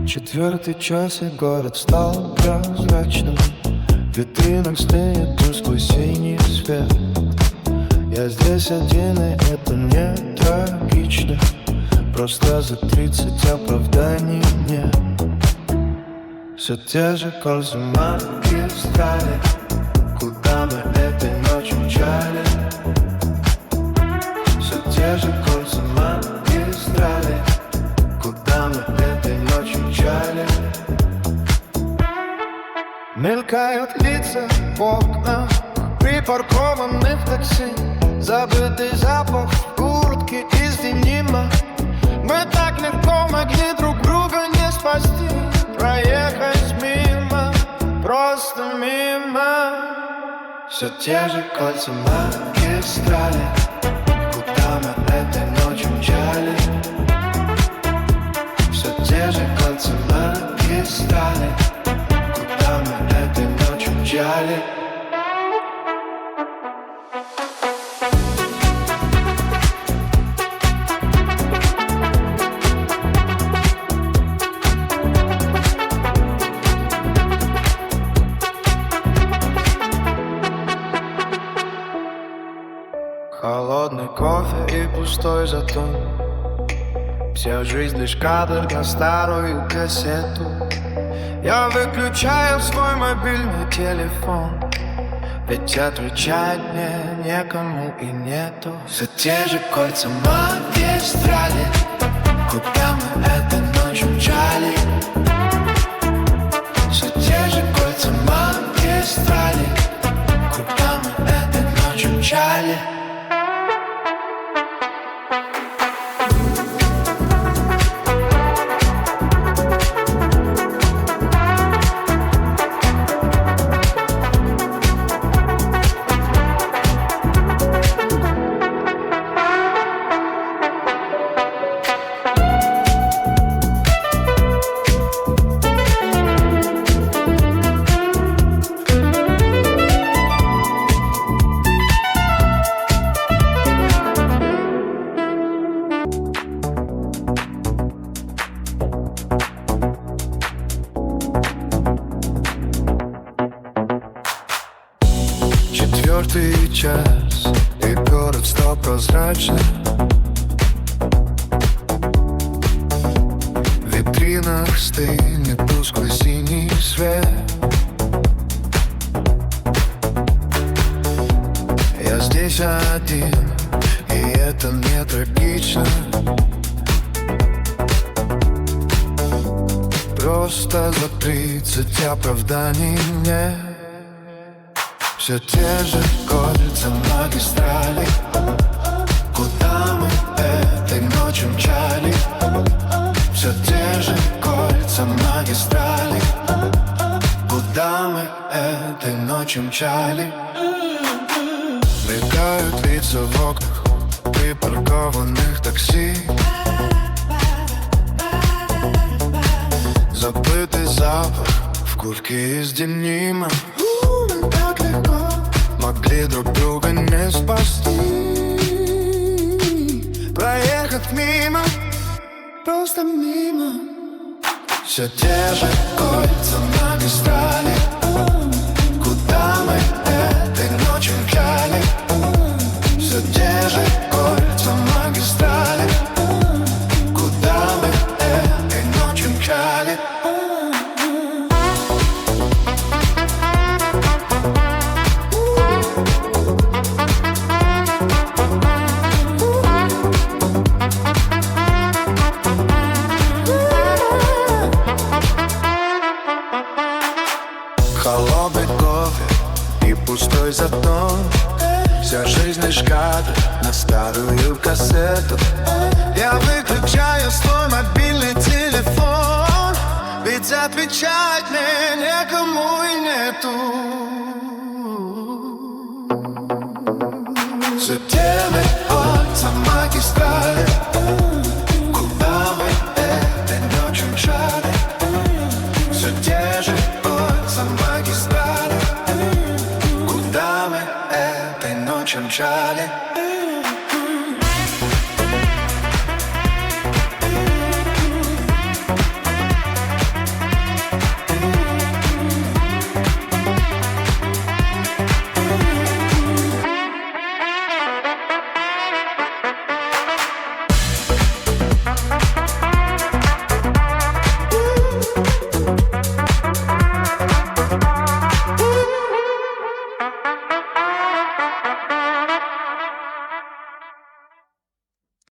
Четвертый час, и город стал прозрачным. В витринах стынет тусклый синий свет. Я здесь один, и это не трагично. Просто за 30 оправданий нет. Все те же кольца магистрали, куда мы этой ночью мчали. Все те же кольца магистрали, куда мы этой ночью мчали. Мелькают лица в окнах припаркованных такси. Забытый запах в куртке из денима. Мы так легко могли друг друга не спасти. Проехать мимо, просто мимо. Все те же кольца магистрали, куда мы этой ночью мчали. Все те же кольца магистрали, куда мы этой ночью мчали. Холодный кофе и пустой затон. Вся жизнь лишь кадр на старую кассету. Я выключаю свой мобильный телефон, ведь отвечать мне некому и нету. Все те же кольца магистрали, куда мы этой ночью мчали. Все те же кольца магистрали, куда мы этой ночью мчали. Четвертый час, и город стал прозрачным. В витринах стынет тусклый синий свет. Я здесь один, и это не трагично. Просто за 30 оправданий нет. Все те же кольца магистрали, куда мы этой ночью мчали. Все те же кольца магистрали, куда мы этой ночью мчали. Мелькают лица в окнах припаркованных такси. Забытый запах в куртке из денима. Так легко могли друг друга не спасти. Проехать мимо, просто мимо. Все те же кольца магистрали, куда мы этой ночью мчали. Все те же кольца магистрали, куда мы этой ночью мчали. Холодный кофе и пустой затон. Вся жизнь лишь кадр на старую кассету. Я выключаю свой мобильный телефон, ведь отвечать мне некому и нету. Все те же кольца магистрали, куда мы этой ночью мчали. Все те же кольца магистрали, куда мы этой ночью мчали.